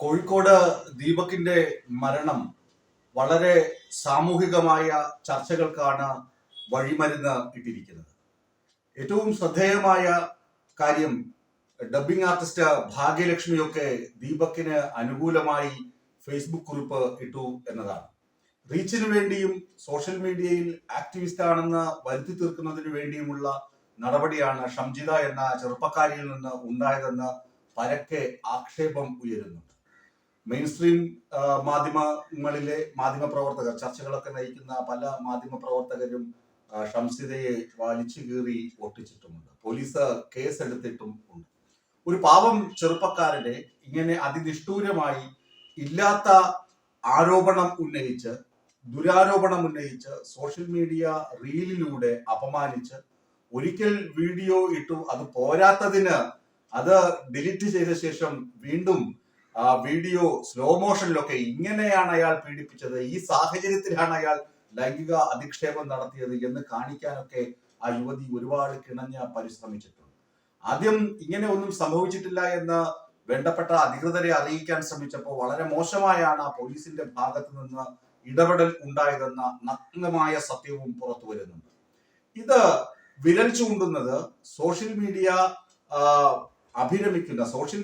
കോഴിക്കോട് ദീപകിന്റെ മരണം വളരെ സാമൂഹികമായ ചർച്ചകൾക്കാണ് വഴിമരുന്ന് ഇട്ടിരിക്കുന്നത്. ഏറ്റവും ശ്രദ്ധേയമായ കാര്യം ഡബ്ബിംഗ് ആർട്ടിസ്റ്റ് ഭാഗ്യലക്ഷ്മിയൊക്കെ ദീപകിന് അനുകൂലമായി ഫേസ്ബുക്ക് കുറിപ്പ് ഇട്ടു എന്നതാണ്. റീച്ചിന് വേണ്ടിയും സോഷ്യൽ മീഡിയയിൽ ആക്ടിവിസ്റ്റ് ആണെന്ന് വരുത്തി തീർക്കുന്നതിന് വേണ്ടിയുമുള്ള നടപടിയാണ് ഷംജിത എന്ന ചെറുപ്പക്കാരിയിൽ നിന്ന് ഉണ്ടായതെന്ന് പരക്കെ ആക്ഷേപം ഉയരുന്നുണ്ട്. മെയിൻ സ്ട്രീം മാധ്യമങ്ങളിലെ മാധ്യമപ്രവർത്തകർ, ചർച്ചകളൊക്കെ നയിക്കുന്ന പല മാധ്യമപ്രവർത്തകരും ഷംസിതയെ വലിച്ചു കീറി ഒട്ടിച്ചിട്ടുമുണ്ട്. പോലീസ് കേസ് എടുത്തിട്ടും ഉണ്ട്. ഒരു പാവം ചെറുപ്പക്കാരനെ ഇങ്ങനെ അതിനിഷ്ഠൂരമായി ഇല്ലാത്ത ആരോപണം ഉന്നയിച്ച്, ദുരാരോപണം ഉന്നയിച്ച്, സോഷ്യൽ മീഡിയ റീലിലൂടെ അപമാനിച്ച്, ഒരിക്കൽ വീഡിയോ ഇട്ടു, അത് പോരാത്തതിന് അത് ഡിലീറ്റ് ചെയ്ത ശേഷം വീണ്ടും വീഡിയോ സ്ലോ മോഷനിലൊക്കെ ഇങ്ങനെയാണ് അയാൾ പീഡിപ്പിച്ചത്, ഈ സാഹചര്യത്തിലാണ് അയാൾ ലൈംഗിക അധിക്ഷേപം നടത്തിയത് എന്ന് കാണിക്കാനൊക്കെ ആ യുവതി ഒരുപാട് കിണഞ്ഞ് പരിശ്രമിച്ചിട്ടുണ്ട്. ആദ്യം ഇങ്ങനെ ഒന്നും സംഭവിച്ചിട്ടില്ല എന്ന് വേണ്ടപ്പെട്ട അധികൃതരെ അറിയിക്കാൻ ശ്രമിച്ചപ്പോൾ വളരെ മോശമായാണ് ആ പോലീസിന്റെ ഭാഗത്ത് നിന്ന് ഇടപെടൽ ഉണ്ടായതെന്ന നഗ്നമായ സത്യവും പുറത്തു വരുന്നുണ്ട്. ഇത് വിരൽ ചൂണ്ടുന്നത് സോഷ്യൽ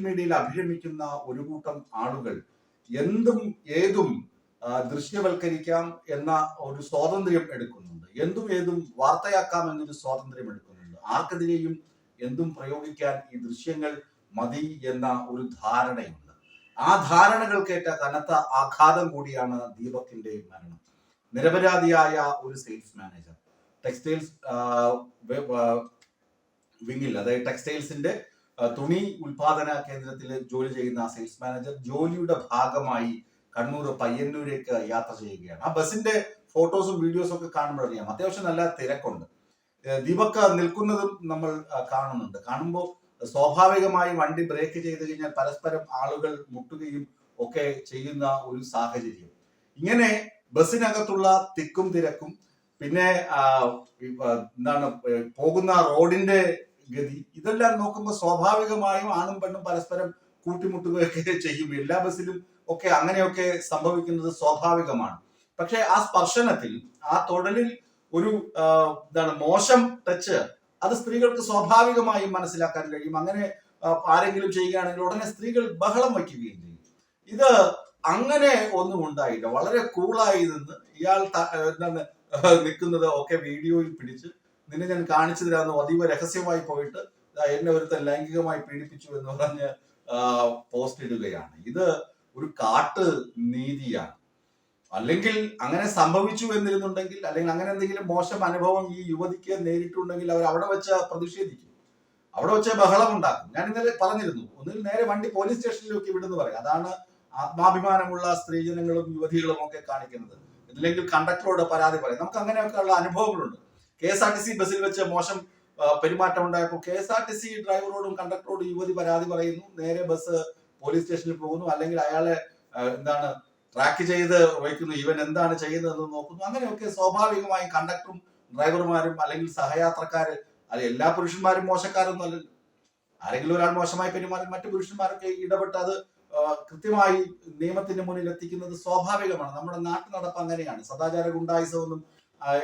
മീഡിയയിൽ അഭിരമിക്കുന്ന ഒരു കൂട്ടം ആളുകൾ എന്തും ഏതും ദൃശ്യവൽക്കരിക്കാം എന്ന ഒരു സ്വാതന്ത്ര്യം എടുക്കുന്നുണ്ട്. എന്തും ഏതും വാർത്തയാക്കാം എന്നൊരു സ്വാതന്ത്ര്യം എടുക്കുന്നുണ്ട്. ആർക്കെതിരെയും എന്തും പ്രയോഗിക്കാൻ ഈ ദൃശ്യങ്ങൾ മതി എന്ന ഒരു ധാരണയുണ്ട്. ആ ധാരണകൾക്കേറ്റ കനത്ത ആഘാതം കൂടിയാണ് ദീപകിന്റെ മരണം. നിരപരാധിയായ ഒരു സെയിൽസ് മാനേജർ, ടെക്സ്റ്റൈൽസ് വിങ്ങിൽ, അതായത് ടെക്സ്റ്റൈൽസിന്റെ തുണി ഉൽപാദന കേന്ദ്രത്തിൽ ജോലി ചെയ്യുന്ന സെയിൽസ് മാനേജർ ജോലിയുടെ ഭാഗമായി കണ്ണൂർ പയ്യന്നൂരേക്ക് യാത്ര ചെയ്യുകയാണ്. ആ ബസിന്റെ ഫോട്ടോസും വീഡിയോസും ഒക്കെ കാണുമ്പോഴറിയാം അത്യാവശ്യം നല്ല തിരക്കുണ്ട്. ദീപക് നിൽക്കുന്നതും നമ്മൾ കാണുന്നുണ്ട്. കാണുമ്പോൾ സ്വാഭാവികമായി വണ്ടി ബ്രേക്ക് ചെയ്ത് കഴിഞ്ഞാൽ പരസ്പരം ആളുകൾ മുട്ടുകയും ഒക്കെ ചെയ്യുന്ന ഒരു സാഹചര്യം. ഇങ്ങനെ ബസ്സിനകത്തുള്ള തിക്കും തിരക്കും, പിന്നെ പോകുന്ന റോഡിന്റെ ഗതി, ഇതെല്ലാം നോക്കുമ്പോൾ സ്വാഭാവികമായും ആണും പെണ്ണും പരസ്പരം കൂട്ടിമുട്ടുകയൊക്കെ ചെയ്യും. എല്ലാ ബസ്സിലും ഒക്കെ അങ്ങനെയൊക്കെ സംഭവിക്കുന്നത് സ്വാഭാവികമാണ്. പക്ഷെ ആ സ്പർശനത്തിൽ, ആ തൊടലിൽ ഒരു മോശം ടച്ച്, അത് സ്ത്രീകൾക്ക് സ്വാഭാവികമായും മനസ്സിലാക്കാൻ കഴിയും. അങ്ങനെ ആരെങ്കിലും ചെയ്യുകയാണെങ്കിൽ ഉടനെ സ്ത്രീകൾ ബഹളം വയ്ക്കുകയും ചെയ്യും. ഇത് അങ്ങനെ ഒന്നും ഉണ്ടായില്ല. വളരെ കൂളായി നിന്ന് ഇയാൾ നിൽക്കുന്നത് ഒക്കെ വീഡിയോയിൽ പിടിച്ച്, നിന്നെ ഞാൻ കാണിച്ചു തരാമെന്ന് അതീവ രഹസ്യമായി പോയിട്ട് എന്നെ ഒരുത്തൻ ലൈംഗികമായി പീഡിപ്പിച്ചു എന്ന് പറഞ്ഞ് പോസ്റ്റ് ഇടുകയാണ്. ഇത് ഒരു കാട്ട് നീതിയാണ്. അല്ലെങ്കിൽ അങ്ങനെ സംഭവിച്ചു എന്നിരുന്നുണ്ടെങ്കിൽ, അല്ലെങ്കിൽ അങ്ങനെ എന്തെങ്കിലും മോശം അനുഭവം ഈ യുവതിക്ക് നേരിട്ടുണ്ടെങ്കിൽ അവർ അവിടെ വെച്ച് പ്രതിഷേധിക്കും, അവിടെ വെച്ച് ബഹളം ഉണ്ടാക്കും. ഞാൻ ഇന്നലെ പറഞ്ഞിരുന്നു, ഒന്നിൽ നേരെ വണ്ടി പോലീസ് സ്റ്റേഷനിലേക്ക് വിടുന്നു പറയും. അതാണ് ആത്മാഭിമാനമുള്ള സ്ത്രീജനങ്ങളും യുവതികളും ഒക്കെ കാണിക്കുന്നത്. ഇല്ലെങ്കിൽ കണ്ടക്ടറോട് പരാതി പറയും. നമുക്ക് അങ്ങനെയൊക്കെ ഉള്ള അനുഭവങ്ങളുണ്ട്. KSRTC ബസ്സിൽ വെച്ച് മോശം പെരുമാറ്റം ഉണ്ടായപ്പോൾ KSRTC ഡ്രൈവറോടും കണ്ടക്ടറോടും യുവതി പരാതി പറയുന്നു. നേരെ ബസ് പോലീസ് സ്റ്റേഷനിൽ പോകുന്നു. അല്ലെങ്കിൽ അയാളെ ട്രാക്ക് ചെയ്ത് വയ്ക്കുന്നു, ഇവൻ എന്താണ് ചെയ്യുന്നതെന്ന് നോക്കുന്നു. അങ്ങനെയൊക്കെ സ്വാഭാവികമായും കണ്ടക്ടറും ഡ്രൈവർമാരും അല്ലെങ്കിൽ സഹയാത്രക്കാര്, അല്ല എല്ലാ പുരുഷന്മാരും മോശക്കാരൊന്നും അല്ലല്ലോ. ആരെങ്കിലും ഒരാൾ മോശമായി പെരുമാറി മറ്റു പുരുഷന്മാരൊക്കെ ഇടപെട്ട് അത് കൃത്യമായി നിയമത്തിന്റെ മുന്നിൽ എത്തിക്കുന്നത് സ്വാഭാവികമാണ്. നമ്മുടെ നാട്ടു നടപ്പ് അങ്ങനെയാണ്. സദാചാര ഗുണ്ടായിസം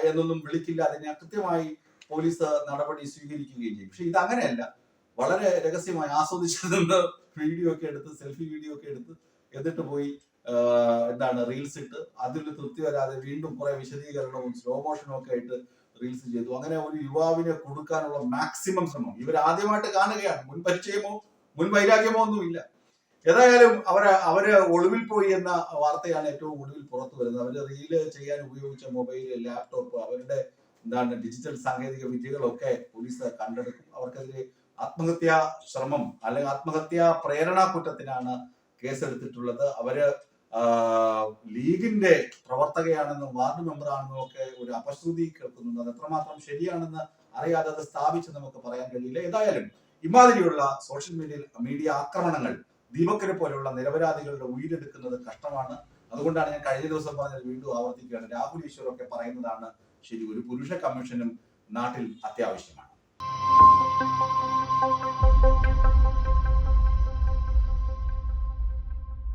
എന്നൊന്നും വിളിക്കില്ല. അതിനെ കൃത്യമായി പോലീസ് നടപടി സ്വീകരിക്കുകയും ചെയ്യും. പക്ഷെ ഇത് അങ്ങനെയല്ല. വളരെ രഹസ്യമായി ആസ്വദിച്ചു നിന്ന് വീഡിയോ ഒക്കെ എടുത്ത്, സെൽഫി വീഡിയോ ഒക്കെ എടുത്ത്, എന്നിട്ട് പോയി റീൽസ് ഇട്ട്, അതിൽ തൃപ്തി വരാതെ വീണ്ടും കുറെ വിശദീകരണവും സ്ലോ മോഷനും ഒക്കെ ആയിട്ട് റീൽസ് ചെയ്തു. അങ്ങനെ ഒരു യുവാവിനെ കൊടുക്കാനുള്ള മാക്സിമം ശ്രമം. ഇവർ ആദ്യമായിട്ട് കാണുകയാണ്. മുൻ വൈരാഗ്യമോ ഒന്നുമില്ല. ഏതായാലും അവര് ഒളിവിൽ പോയി എന്ന വാർത്തയാണ് ഏറ്റവും ഒടുവിൽ പുറത്തു വരുന്നത്. അവര് റീല് ചെയ്യാൻ ഉപയോഗിച്ച മൊബൈല്, ലാപ്ടോപ്പ്, അവരുടെ ഡിജിറ്റൽ സാങ്കേതിക വിദ്യകളൊക്കെ പോലീസ് കണ്ടെടുക്കും. അവർക്കെതിരെ ആത്മഹത്യാ ശ്രമം അല്ലെങ്കിൽ ആത്മഹത്യാ പ്രേരണാ കുറ്റത്തിനാണ് കേസെടുത്തിട്ടുള്ളത്. അവര് ലീഗിന്റെ പ്രവർത്തകയാണെന്നും വാർഡ് മെമ്പറാണെന്നും ഒക്കെ ഒരു അപശ്രുതി കേൾക്കുന്നുണ്ട്. അത് എത്രമാത്രം ശരിയാണെന്ന് അറിയാതെ അത് സ്ഥാപിച്ച് നമുക്ക് പറയാൻ കഴിയില്ല. ഏതായാലും ഇമാതിരിയുള്ള സോഷ്യൽ മീഡിയ ആക്രമണങ്ങൾ ദീപക്കിനെ പോലെയുള്ള നിരപരാധികളുടെ ഉയരെടുക്കുന്നത് കഷ്ടമാണ്. അതുകൊണ്ടാണ് ഞാൻ കഴിഞ്ഞ ദിവസം പറഞ്ഞത് വീണ്ടും ആവർത്തിക്കുകയാണ്. രാഹുൽ ഈശ്വറൊക്കെ പറയുന്നതാണ് ശരി. ഒരു പുരുഷ കമ്മീഷനും നാട്ടിൽ അത്യാവശ്യമാണ്.